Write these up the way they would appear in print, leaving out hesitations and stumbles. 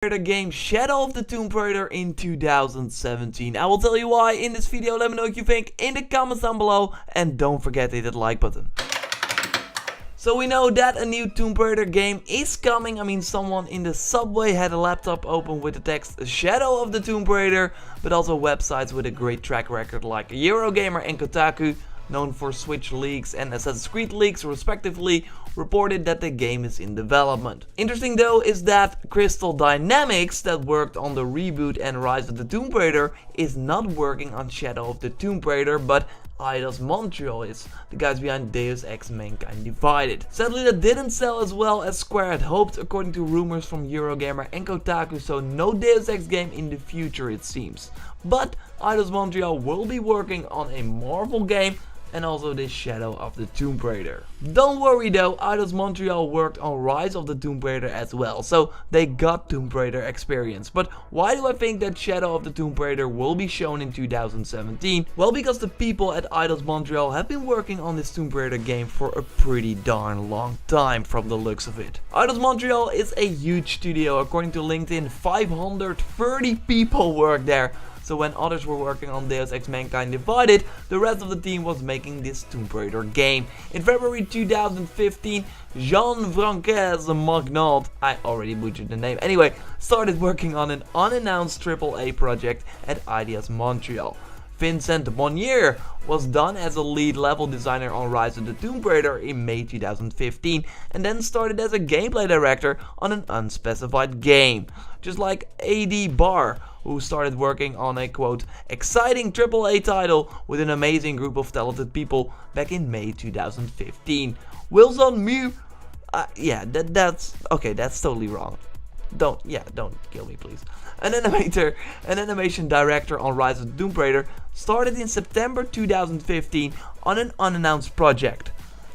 Raider game Shadow of the Tomb Raider in 2017. I will tell you why in this video. Let me know what you think in the comments down below, and don't forget to hit that like button. So we know that a new Tomb Raider game is coming. I mean, someone in the subway had a laptop open with the text Shadow of the Tomb Raider, but also websites with a great track record like Eurogamer and Kotaku, known for Switch leaks and Assassin's Creed leaks respectively, reported that the game is in development. Interesting though is that Crystal Dynamics, that worked on the reboot and Rise of the Tomb Raider, is not working on Shadow of the Tomb Raider, but Eidos Montreal is, the guys behind Deus Ex Mankind Divided. Sadly, that didn't sell as well as Square had hoped, according to rumors from Eurogamer and Kotaku, so no Deus Ex game in the future it seems. But Eidos Montreal will be working on a Marvel game and also this Shadow of the Tomb Raider. Don't worry though, Eidos Montreal worked on Rise of the Tomb Raider as well, so they got Tomb Raider experience. But why do I think that Shadow of the Tomb Raider will be shown in 2017? Well, because the people at Eidos Montreal have been working on this Tomb Raider game for a pretty darn long time from the looks of it. Eidos Montreal is a huge studio. According to LinkedIn, 530 people work there. So when others were working on Deus Ex Mankind Divided, the rest of the team was making this Tomb Raider game. In February 2015, Jean-Francois Magnaud, I already butchered the name, anyway, started working on an unannounced AAA project at Eidos Montreal. Vincent Monnier was done as a lead level designer on Rise of the Tomb Raider in May 2015 and then started as a gameplay director on an unspecified game. Just like A.D. Barr, who started working on a quote exciting AAA title with an amazing group of talented people back in May 2015. Wilson Mew, that's totally wrong. Don't kill me please. An animation director on Rise of the Tomb Raider, started in September 2015 on an unannounced project.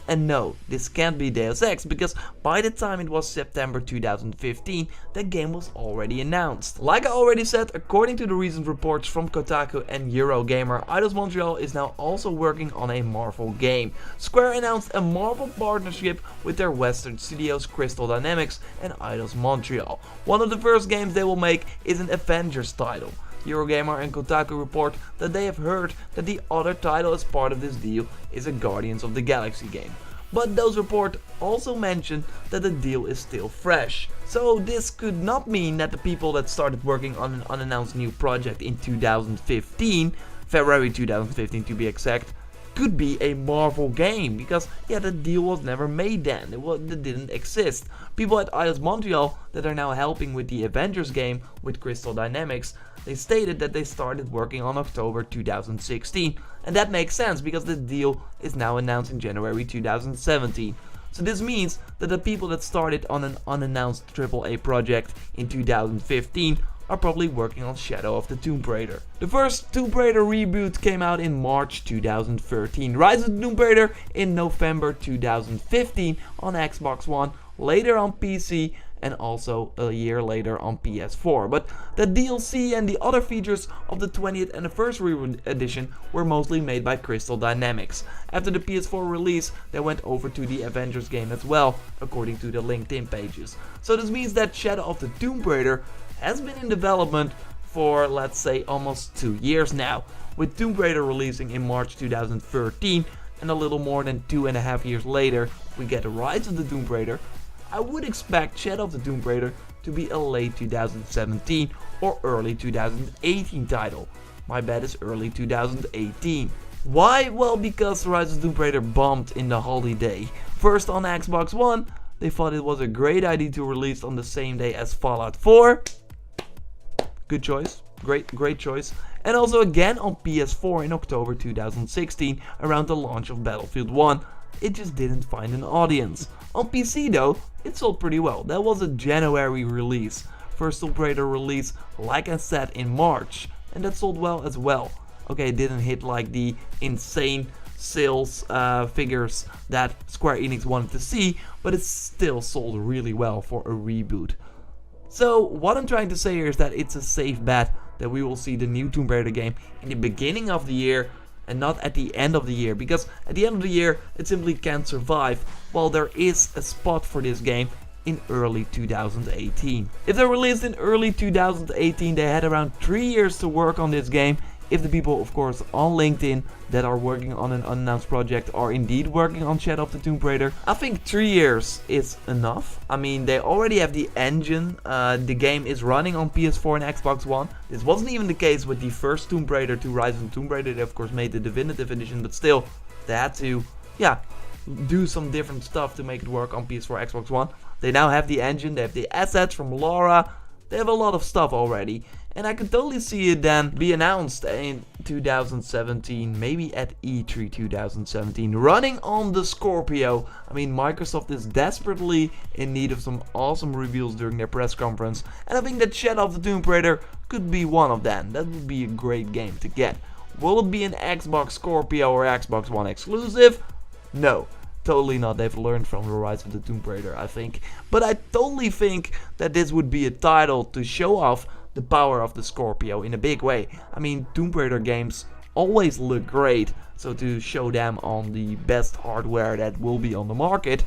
And no, this can't be Deus Ex, because by the time it was September 2015, the game was already announced. Like I already said, according to the recent reports from Kotaku and Eurogamer, Eidos Montreal is now also working on a Marvel game. Square announced a Marvel partnership with their Western studios Crystal Dynamics and Eidos Montreal. One of the first games they will make is an Avengers title. Eurogamer and Kotaku report that they have heard that the other title as part of this deal is a Guardians of the Galaxy game. But those reports also mention that the deal is still fresh. So this could not mean that the people that started working on an unannounced new project in 2015, February 2015 to be exact, could be a Marvel game, because the deal was never made then, it didn't exist. People at Eidos Montreal that are now helping with the Avengers game with Crystal Dynamics, they stated that they started working on October 2016, and that makes sense because the deal is now announced in January 2017. So this means that the people that started on an unannounced AAA project in 2015 are probably working on Shadow of the Tomb Raider. The first Tomb Raider reboot came out in March 2013, Rise of the Tomb Raider in November 2015 on Xbox One, later on PC, and also a year later on PS4. But the DLC and the other features of the 20th anniversary edition were mostly made by Crystal Dynamics. After the PS4 release, they went over to the Avengers game as well, according to the LinkedIn pages. So this means that Shadow of the Tomb Raider has been in development for, let's say, almost 2 years now, with Tomb Raider releasing in March 2013, and a little more than 2.5 years later we get Rise of the Tomb Raider. I would expect Shadow of the Tomb Raider to be a late 2017 or early 2018 title. My bet is early 2018. Why? Well, because Rise of the Tomb Raider bombed in the holiday. First on Xbox One, they thought it was a great idea to release on the same day as Fallout 4. Good choice, great choice. And also again on PS4 in October 2016, around the launch of Battlefield 1. It just didn't find an audience. On PC though, it sold pretty well. That was a January release. First Tomb Raider release, like I said, in March, and that sold well as well. Okay, it didn't hit like the insane sales figures that Square Enix wanted to see, but it still sold really well for a reboot. So what I'm trying to say here is that it's a safe bet that we will see the new Tomb Raider game in the beginning of the year and not at the end of the year, because at the end of the year it simply can't survive, while there is a spot for this game in early 2018. If they're released in early 2018, they had around 3 years to work on this game. If the people, of course, on LinkedIn that are working on an unannounced project are indeed working on Shadow of the Tomb Raider, I think 3 years is enough. I mean, they already have the engine. The game is running on PS4 and Xbox One. This wasn't even the case with the first Tomb Raider to Rise of the Tomb Raider. They, of course, made the definitive edition, but still, they had to, do some different stuff to make it work on PS4, Xbox One. They now have the engine, they have the assets from Laura. They have a lot of stuff already. And I could totally see it then be announced in 2017, maybe at E3 2017, running on the Scorpio. I mean, Microsoft is desperately in need of some awesome reveals during their press conference. And I think that Shadow of the Tomb Raider could be one of them. That would be a great game to get. Will it be an Xbox Scorpio or Xbox One exclusive? No. Totally not. They've learned from the Rise of the Tomb Raider, I think. But I totally think that this would be a title to show off the power of the Scorpio in a big way. I mean, Tomb Raider games always look great, so to show them on the best hardware that will be on the market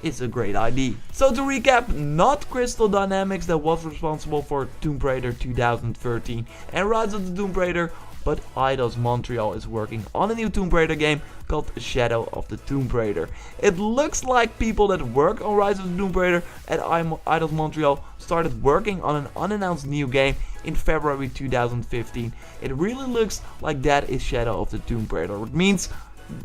is a great idea. So to recap, not Crystal Dynamics that was responsible for Tomb Raider 2013 and Rise of the Tomb Raider, but Eidos Montreal is working on a new Tomb Raider game called Shadow of the Tomb Raider. It looks like people that work on Rise of the Tomb Raider at Eidos Montreal started working on an unannounced new game in February 2015. It really looks like that is Shadow of the Tomb Raider, which means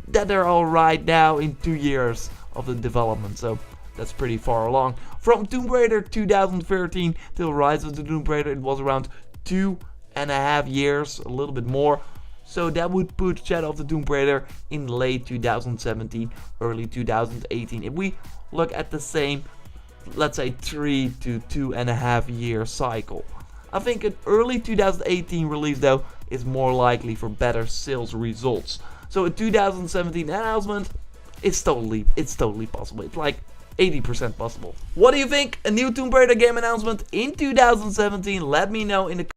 that they're all right now in 2 years of the development, so that's pretty far along. From Tomb Raider 2013 till Rise of the Tomb Raider, it was around 2.5 years, a little bit more. So that would put Shadow of the Tomb Raider in late 2017, early 2018. If we look at the same, let's say 3 to 2.5 year cycle. I think an early 2018 release though is more likely for better sales results. So a 2017 announcement is totally possible. It's like 80% possible. What do you think? A new Tomb Raider game announcement in 2017? Let me know in the